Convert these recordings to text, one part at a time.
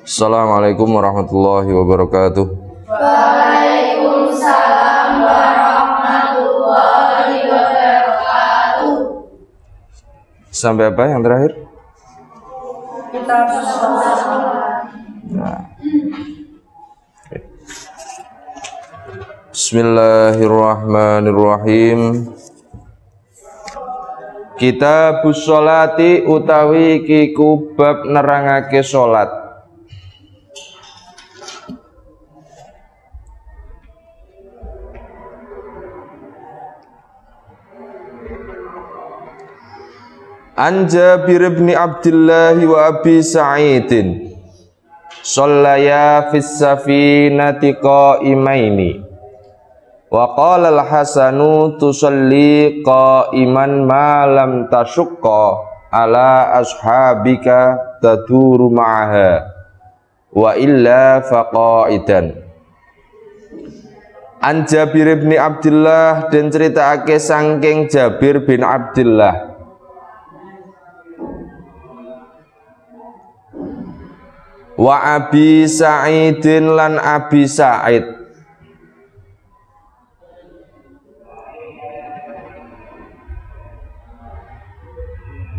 Assalamualaikum warahmatullahi wabarakatuh. Waalaikumsalam warahmatullahi wabarakatuh. Sampai apa yang terakhir? Kitab sholat. Nah. Bismillahirrahmanirrahim. Kitabus sholati utawi kiku bab nerangake sholat. An Jabir bin Abdullah wa Abi Sa'idin shallaya fis safinati qa'imaini wa qala al-Hasanu tusalli qa'iman ma lam tashukka ala ashabika taduru ma'aha wa illa faqa'idan. An Jabir bin Abdullah, dan ceritaake saking Jabir bin Abdullah wa Abi Sa'idin lan Abi Sa'id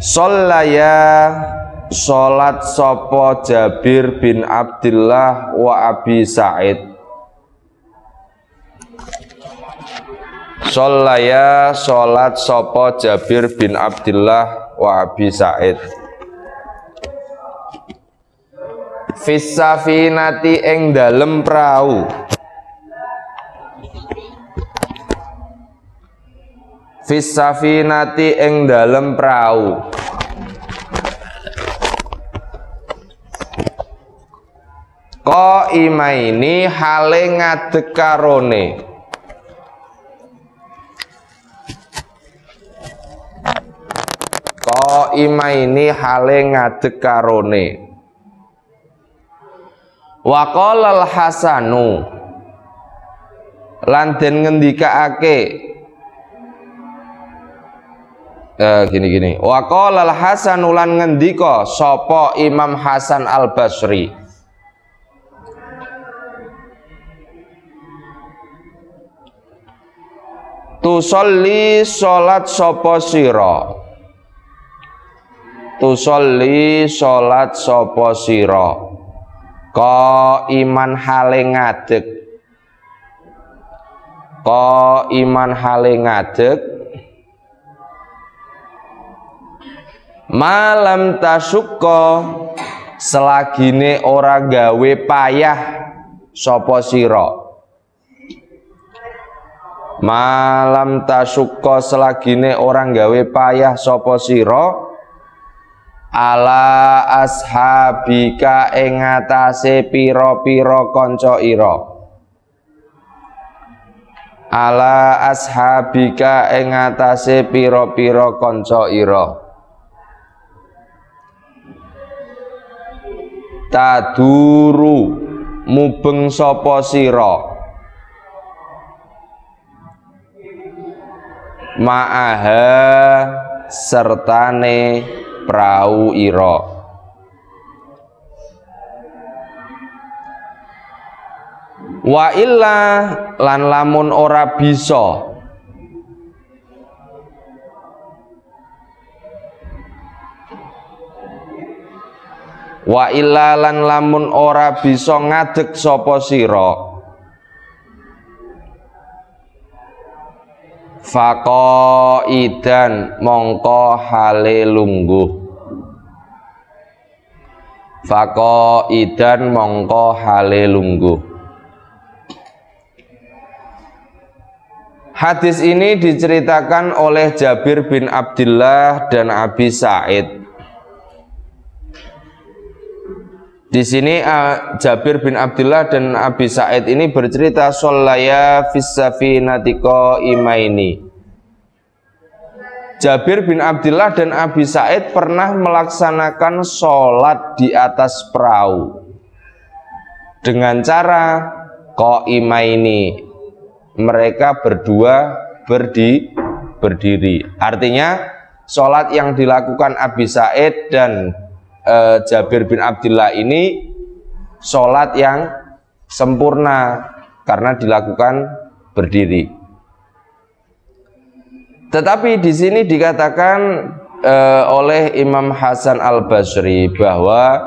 shallaya sholat sopo Jabir bin Abdullah wa Abi Sa'id. Shallaya sholat sopo Jabir bin Abdullah wa Abi Sa'id fis safinati ing dalem prau. Fis safinati ing dalem prau. Qaimaini hale ngadeg karone. Qaimaini hale ngadeg karone. Wa qala al-Hasanu, lan den ngendikaake gini. Wa qala al-Hasanu, lan ngendika sapa Imam Hasan Al-Basri, tusolli salat sapa sira. Tusolli salat sapa sira qaiman hale ngadeg. Qaiman hale ngadeg malam tasukka selagine ora gawe payah sapa sira. Malam tasukka selagine ora gawe payah sapa sira ala ashabika ing atase pira-pira kanca ira. Ala ashabika ing atase pira-pira kanca ira. Taduru mubeng sapa sira ma'aha sertane prau ira. Wa illa lan lamun ora bisa. Wa illa lan lamun ora bisa ngadeg sapa sira faqaidan mongko hale lungguh. Faqaidan mongko hale lungguh. Hadis ini diceritakan oleh Jabir bin Abdullah dan Abi Sa'id. Di sini Jabir bin Abdullah dan Abi Sa'id ini bercerita shallaya fis safinati qaimaini. Jabir bin Abdullah dan Abi Sa'id pernah melaksanakan sholat di atas perahu dengan cara qaimaini. Mereka berdua berdiri. Artinya sholat yang dilakukan Abi Sa'id dan Jabir bin Abdullah ini sholat yang sempurna karena dilakukan berdiri. Tetapi di sini dikatakan oleh Imam Hasan Al-Basri bahwa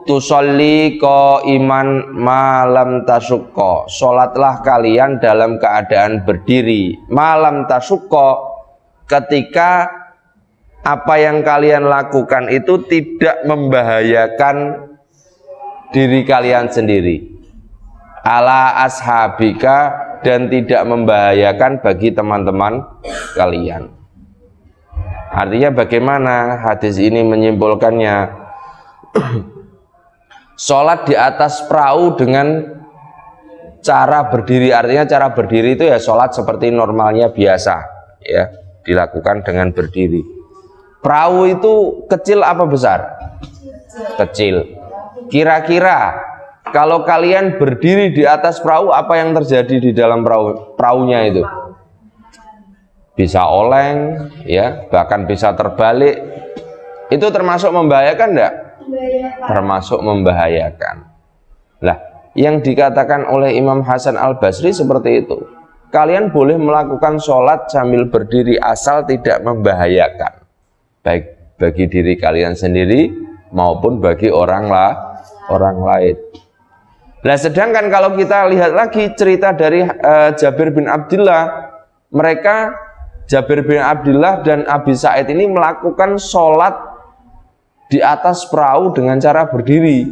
tusolli qaiman malam tasukko, sholatlah kalian dalam keadaan berdiri malam tasukko, ketika apa yang kalian lakukan itu tidak membahayakan diri kalian sendiri, ala ashabika, dan tidak membahayakan bagi teman-teman kalian. Artinya bagaimana hadis ini menyimpulkannya? Sholat di atas perahu dengan cara berdiri, artinya cara berdiri itu ya sholat seperti normalnya biasa, ya, dilakukan dengan berdiri. Perahu itu kecil apa besar? Kecil. Kira-kira kalau kalian berdiri di atas perahu, apa yang terjadi di dalam perahunya itu? Bisa oleng, ya, bahkan bisa terbalik. Itu termasuk membahayakan enggak? Termasuk membahayakan. Lah, yang dikatakan oleh Imam Hasan Al-Basri seperti itu. Kalian boleh melakukan sholat sambil berdiri asal tidak membahayakan, baik bagi diri kalian sendiri maupun bagi orang lain. Nah, sedangkan kalau kita lihat lagi cerita dari Jabir bin Abdullah, Jabir bin Abdullah dan Abi Sa'id ini melakukan sholat di atas perahu dengan cara berdiri.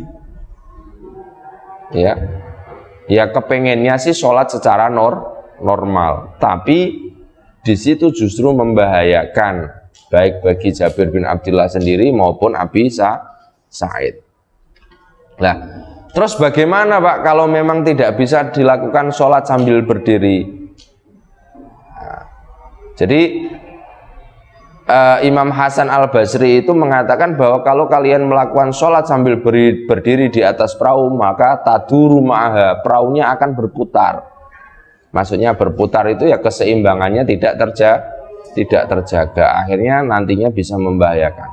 Ya kepengennya sih sholat secara normal, tapi di situ justru membahayakan baik bagi Jabir bin Abdullah sendiri maupun Abi Sa'id. Nah, terus bagaimana Pak kalau memang tidak bisa dilakukan sholat sambil berdiri? Nah, jadi Imam Hasan Al-Basri itu mengatakan bahwa kalau kalian melakukan sholat sambil berdiri di atas perahu, maka taduru ma'aha, perahunya akan berputar. Maksudnya berputar itu ya keseimbangannya tidak terjaga, akhirnya nantinya bisa membahayakan.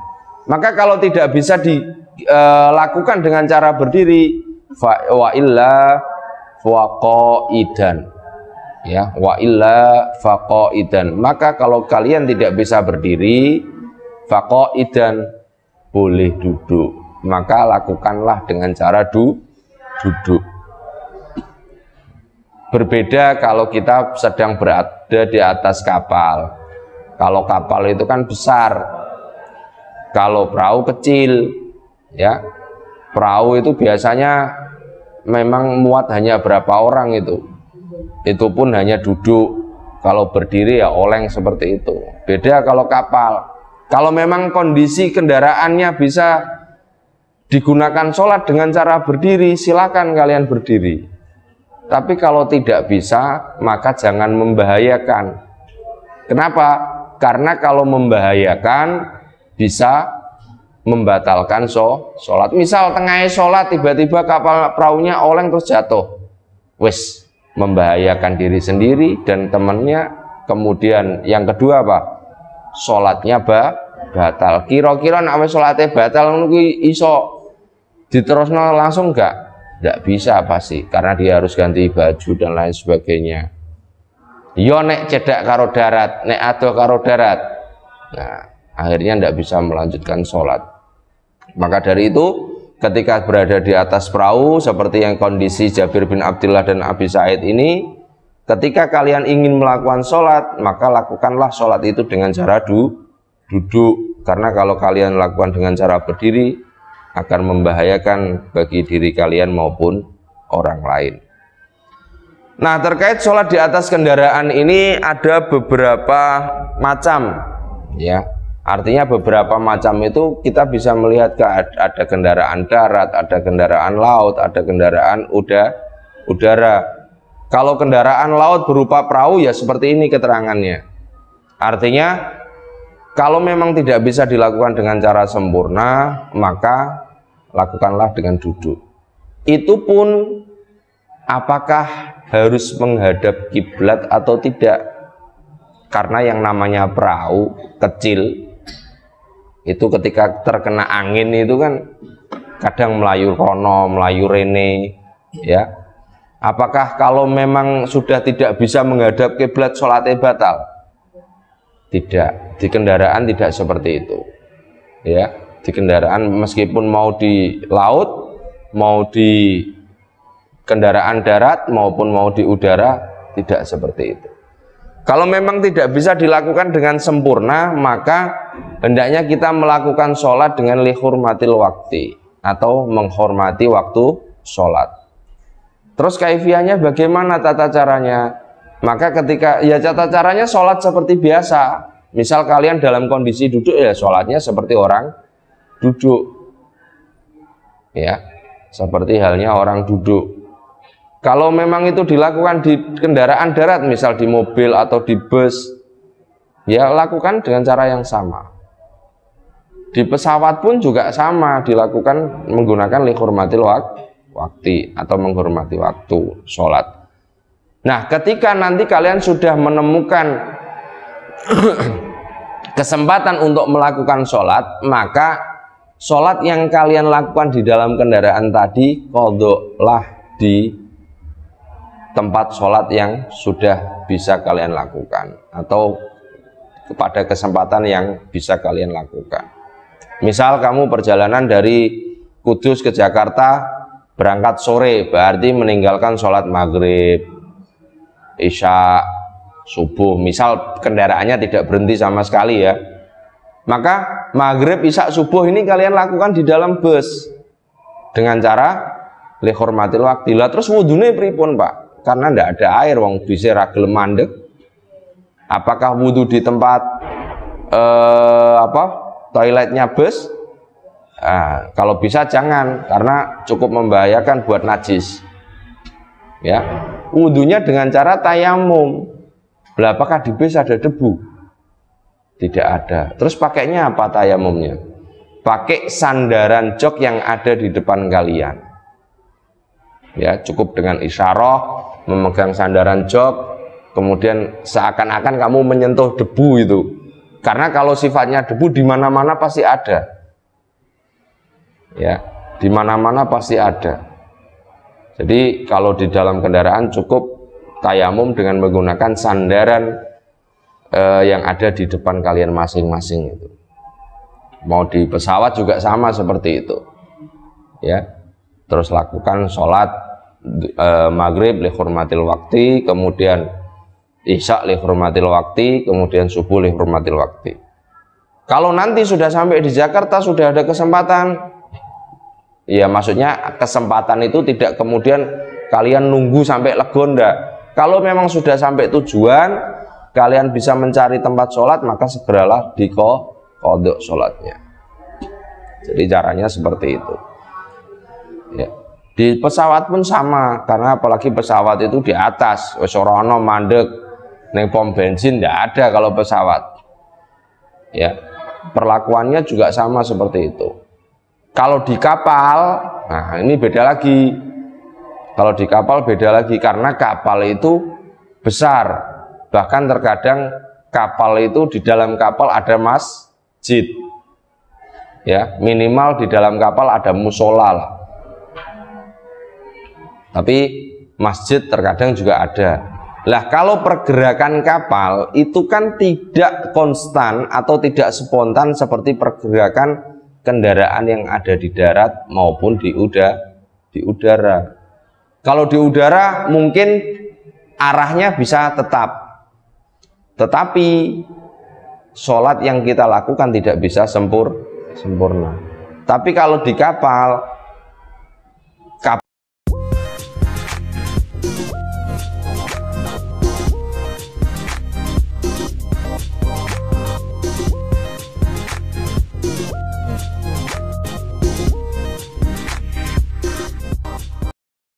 Maka kalau tidak bisa dilakukan dengan cara berdiri, wa illa faqaidan, ya, wa illa faqaidan, maka kalau kalian tidak bisa berdiri, faqaidan, boleh duduk, maka lakukanlah dengan cara duduk. Berbeda kalau kita sedang berada di atas kapal. Kalau kapal itu kan besar, kalau perahu kecil, ya, perahu itu biasanya memang muat hanya berapa orang, itu pun hanya duduk. Kalau berdiri ya oleng seperti itu. Beda kalau kapal. Kalau memang kondisi kendaraannya bisa digunakan sholat dengan cara berdiri, silakan kalian berdiri. Tapi kalau tidak bisa, maka jangan membahayakan. Kenapa? Karena kalau membahayakan bisa membatalkan sholat. Misal tengah sholat tiba-tiba kapal perahunya oleng terus jatuh, wes, membahayakan diri sendiri dan temannya. Kemudian yang kedua apa? Sholatnya batal. Kira-kira nak sholatnya batal iso diterusno langsung enggak? Enggak bisa pasti, karena dia harus ganti baju dan lain sebagainya. Yo nek cedak karo darat, nek ado karo darat. Nah, akhirnya enggak bisa melanjutkan sholat. Maka dari itu, ketika berada di atas perahu seperti yang kondisi Jabir bin Abdullah dan Abi Sa'id ini, ketika kalian ingin melakukan sholat, maka lakukanlah sholat itu dengan cara duduk, karena kalau kalian lakukan dengan cara berdiri akan membahayakan bagi diri kalian maupun orang lain. Nah, terkait sholat di atas kendaraan ini ada beberapa macam, ya. Artinya beberapa macam itu kita bisa melihat ada kendaraan darat, ada kendaraan laut, ada kendaraan udara. Kalau kendaraan laut berupa perahu ya seperti ini keterangannya. Artinya kalau memang tidak bisa dilakukan dengan cara sempurna, maka lakukanlah dengan duduk. Itu pun apakah harus menghadap kiblat atau tidak? Karena yang namanya perahu kecil itu ketika terkena angin itu kan kadang melayu kono, melayu rene, ya. Apakah kalau memang sudah tidak bisa menghadap kiblat sholatnya batal? Tidak, di kendaraan tidak seperti itu, ya. Di kendaraan meskipun mau di laut, mau di kendaraan darat maupun mau di udara, tidak seperti itu. Kalau memang tidak bisa dilakukan dengan sempurna, maka hendaknya kita melakukan sholat dengan lihurmatil wakti, atau menghormati waktu sholat. Terus kaifiahnya bagaimana tata caranya? Maka ketika ya tata caranya sholat seperti biasa. Misal kalian dalam kondisi duduk, ya sholatnya seperti orang duduk, ya, seperti halnya orang duduk. Kalau memang itu dilakukan di kendaraan darat, misal di mobil atau di bus, ya lakukan dengan cara yang sama. Di pesawat pun juga sama, dilakukan menggunakan lihurmatil waktu atau menghormati waktu sholat. Nah, ketika nanti kalian sudah menemukan kesempatan untuk melakukan sholat, maka sholat yang kalian lakukan di dalam kendaraan tadi qadha di tempat sholat yang sudah bisa kalian lakukan, atau kepada kesempatan yang bisa kalian lakukan. Misal kamu perjalanan dari Kudus ke Jakarta, berangkat sore, berarti meninggalkan sholat maghrib, isya, subuh. Misal kendaraannya tidak berhenti sama sekali, ya, maka maghrib, isya, subuh ini kalian lakukan di dalam bus dengan cara lihurmatil wakti. Lah terus wudhunya pripun, Pak? Karena tidak ada air, wong bisa ragil mandek. Apakah wudhu di tempat toiletnya bus? Nah, kalau bisa jangan, karena cukup membahayakan buat najis. Ya, wudhunya dengan cara tayamum. Lah, apakah di bus ada debu? Tidak ada. Terus pakainya apa tayamumnya? Pakai sandaran jok yang ada di depan kalian. Ya, cukup dengan isyarah memegang sandaran jok, kemudian seakan-akan kamu menyentuh debu itu. Karena kalau sifatnya debu di mana-mana pasti ada. Ya, di mana-mana pasti ada. Jadi kalau di dalam kendaraan cukup tayamum dengan menggunakan sandaran yang ada di depan kalian masing-masing itu. Mau di pesawat juga sama seperti itu. Ya. Terus lakukan sholat maghrib lihurmatil wakti, kemudian isya lihurmatil wakti, kemudian subuh lihurmatil wakti. Kalau nanti sudah sampai di Jakarta, sudah ada kesempatan, ya maksudnya kesempatan itu tidak kemudian kalian nunggu sampai legonda. Kalau memang sudah sampai tujuan, kalian bisa mencari tempat sholat, maka segeralah diqadha sholatnya. Jadi caranya seperti itu, ya. Di pesawat pun sama, karena apalagi pesawat itu di atas, wis ora ana mandek ning pom bensin, tidak ada kalau pesawat. Ya, perlakuannya juga sama seperti itu. Kalau di kapal, nah ini beda lagi. Kalau di kapal beda lagi, karena kapal itu besar. Bahkan terkadang kapal itu, di dalam kapal ada masjid. Ya, minimal di dalam kapal ada musola lah. Tapi masjid terkadang juga ada. Lah kalau pergerakan kapal itu kan tidak konstan atau tidak spontan seperti pergerakan kendaraan yang ada di darat maupun di udara. Kalau di udara mungkin arahnya bisa tetap, tetapi sholat yang kita lakukan tidak bisa sempurna. Tapi kalau di kapal